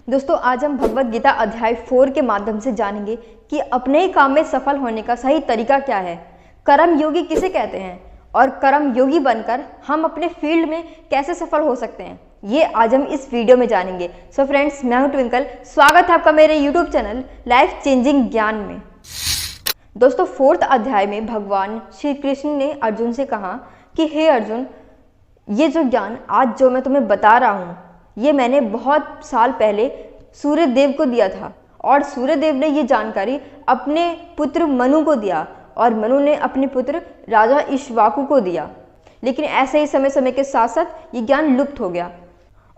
दोस्तों आज हम भगवत गीता अध्याय 4 के माध्यम से जानेंगे कि अपने ही काम में सफल होने का सही तरीका क्या है, कर्म योगी किसे कहते हैं और कर्म योगी बनकर हम अपने फील्ड में कैसे सफल हो सकते हैं, ये आज हम इस वीडियो में जानेंगे। सो फ्रेंड्स, मैं हूं ट्विंकल, स्वागत है आपका मेरे यूट्यूब चैनल लाइफ चेंजिंग ज्ञान में। दोस्तों 4th अध्याय में भगवान श्री कृष्ण ने अर्जुन से कहा कि हे अर्जुन, ये जो ज्ञान आज जो मैं तुम्हें बता रहा हूँ ये मैंने बहुत साल पहले सूर्य देव को दिया था और सूर्य देव ने ये जानकारी अपने पुत्र मनु को दिया और मनु ने अपने पुत्र राजा इक्ष्वाकु को दिया। लेकिन ऐसे ही समय समय के साथ साथ ये ज्ञान लुप्त हो गया।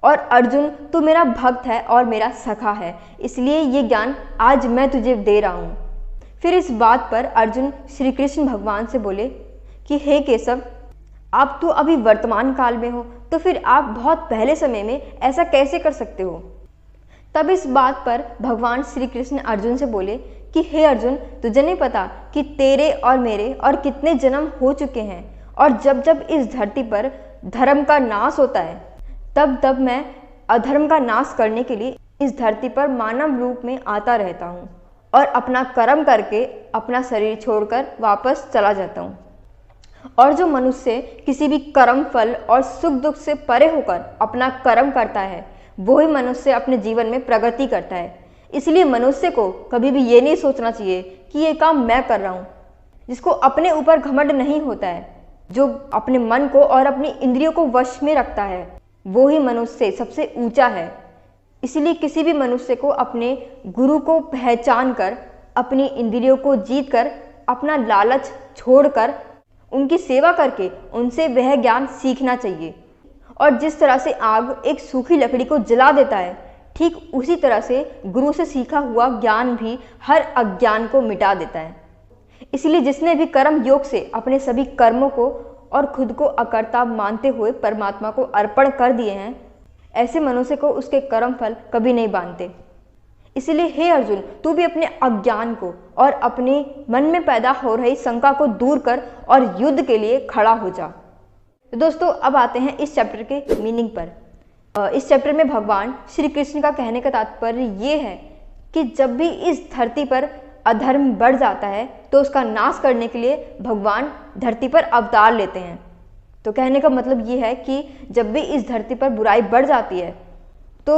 और अर्जुन, तू मेरा भक्त है और मेरा सखा है, इसलिए ये ज्ञान आज मैं तुझे दे रहा हूँ। फिर इस बात पर अर्जुन श्री कृष्ण भगवान से बोले कि हे केशव, आप तो अभी वर्तमान काल में हो, तो फिर आप बहुत पहले समय में ऐसा कैसे कर सकते हो। तब इस बात पर भगवान श्री कृष्ण अर्जुन से बोले कि हे अर्जुन, तुझे नहीं पता कि तेरे और मेरे और कितने जन्म हो चुके हैं, और जब जब इस धरती पर धर्म का नाश होता है तब तब मैं अधर्म का नाश करने के लिए इस धरती पर मानव रूप में आता रहता हूँ और अपना कर्म करके अपना शरीर छोड़कर वापस चला जाता हूँ। और जो मनुष्य किसी भी कर्म फल और सुख दुख से परे होकर अपना कर्म करता है वो ही मनुष्य अपने जीवन में प्रगति करता है। इसलिए मनुष्य को कभी भी ये नहीं सोचना चाहिए कि ये काम मैं कर रहा हूँ। जिसको अपने ऊपर घमंड नहीं होता है, जो अपने मन को और अपनी इंद्रियों को वश में रखता है, वो ही मनुष्य सबसे ऊंचा है। इसलिए किसी भी मनुष्य को अपने गुरु को पहचान कर, अपनी इंद्रियों को जीत कर, अपना लालच छोड़कर उनकी सेवा करके उनसे वह ज्ञान सीखना चाहिए। और जिस तरह से आग एक सूखी लकड़ी को जला देता है, ठीक उसी तरह से गुरु से सीखा हुआ ज्ञान भी हर अज्ञान को मिटा देता है। इसलिए जिसने भी कर्म योग से अपने सभी कर्मों को और खुद को अकर्ता मानते हुए परमात्मा को अर्पण कर दिए हैं, ऐसे मनुष्य को उसके कर्म फल कभी नहीं बांधते। इसलिए हे अर्जुन, तू भी अपने अज्ञान को और अपने मन में पैदा हो रही शंका को दूर कर और युद्ध के लिए खड़ा हो जा। तो दोस्तों अब आते हैं इस चैप्टर के मीनिंग पर। इस चैप्टर में भगवान श्री कृष्ण का कहने का तात्पर्य ये है कि जब भी इस धरती पर अधर्म बढ़ जाता है तो उसका नाश करने के लिए भगवान धरती पर अवतार लेते हैं। तो कहने का मतलब ये है कि जब भी इस धरती पर बुराई बढ़ जाती है तो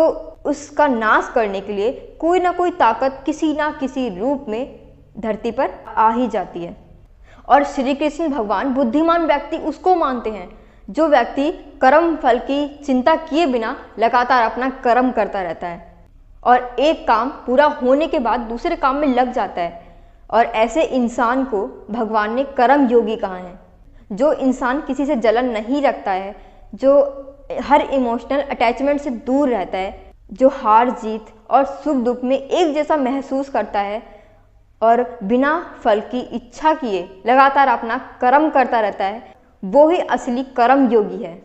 उसका नाश करने के लिए कोई ना कोई ताकत किसी ना किसी रूप में धरती पर आ ही जाती है। और श्री कृष्ण भगवान बुद्धिमान व्यक्ति उसको मानते हैं जो व्यक्ति कर्म फल की चिंता किए बिना लगातार अपना कर्म करता रहता है और एक काम पूरा होने के बाद दूसरे काम में लग जाता है। और ऐसे इंसान को भगवान ने कर्म योगी कहा है। जो इंसान किसी से जलन नहीं रखता है, जो हर इमोशनल अटैचमेंट से दूर रहता है, जो हार जीत और सुख दुख में एक जैसा महसूस करता है और बिना फल की इच्छा किए लगातार अपना कर्म करता रहता है, वो ही असली कर्म योगी है।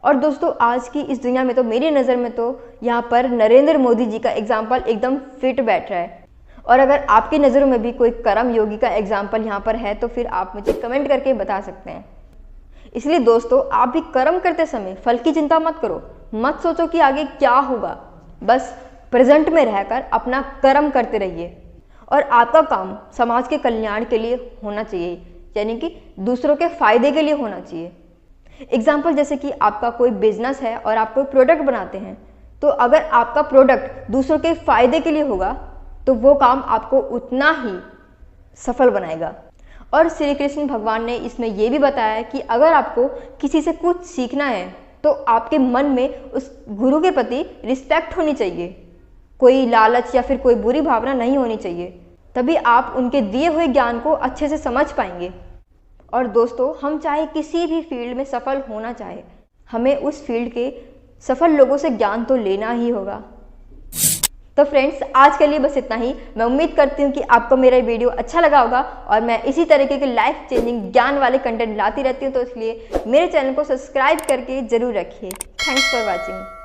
और दोस्तों आज की इस दुनिया में तो मेरी नज़र में तो यहाँ पर नरेंद्र मोदी जी का एग्जाम्पल एकदम फिट बैठ रहा है। और अगर आपकी नज़रों में भी कोई कर्म योगी का एग्जाम्पल यहाँ पर है तो फिर आप मुझे कमेंट करके बता सकते हैं। इसलिए दोस्तों आप भी कर्म करते समय फल की चिंता मत करो, मत सोचो कि आगे क्या होगा, बस प्रेजेंट में रहकर अपना कर्म करते रहिए। और आपका काम समाज के कल्याण के लिए होना चाहिए, यानी कि दूसरों के फायदे के लिए होना चाहिए। एग्जाम्पल जैसे कि आपका कोई बिजनेस है और आप कोई प्रोडक्ट बनाते हैं, तो अगर आपका प्रोडक्ट दूसरों के फायदे के लिए होगा तो वो काम आपको उतना ही सफल बनाएगा। और श्री कृष्ण भगवान ने इसमें यह भी बताया कि अगर आपको किसी से कुछ सीखना है तो आपके मन में उस गुरु के प्रति रिस्पेक्ट होनी चाहिए, कोई लालच या फिर कोई बुरी भावना नहीं होनी चाहिए, तभी आप उनके दिए हुए ज्ञान को अच्छे से समझ पाएंगे। और दोस्तों हम चाहे किसी भी फील्ड में सफल होना चाहे, हमें उस फील्ड के सफल लोगों से ज्ञान तो लेना ही होगा। तो फ्रेंड्स आज के लिए बस इतना ही। मैं उम्मीद करती हूँ कि आपको मेरा वीडियो अच्छा लगा होगा और मैं इसी तरीके के लाइफ चेंजिंग ज्ञान वाले कंटेंट लाती रहती हूँ, तो इसलिए मेरे चैनल को सब्सक्राइब करके जरूर रखिए। Thanks for watching.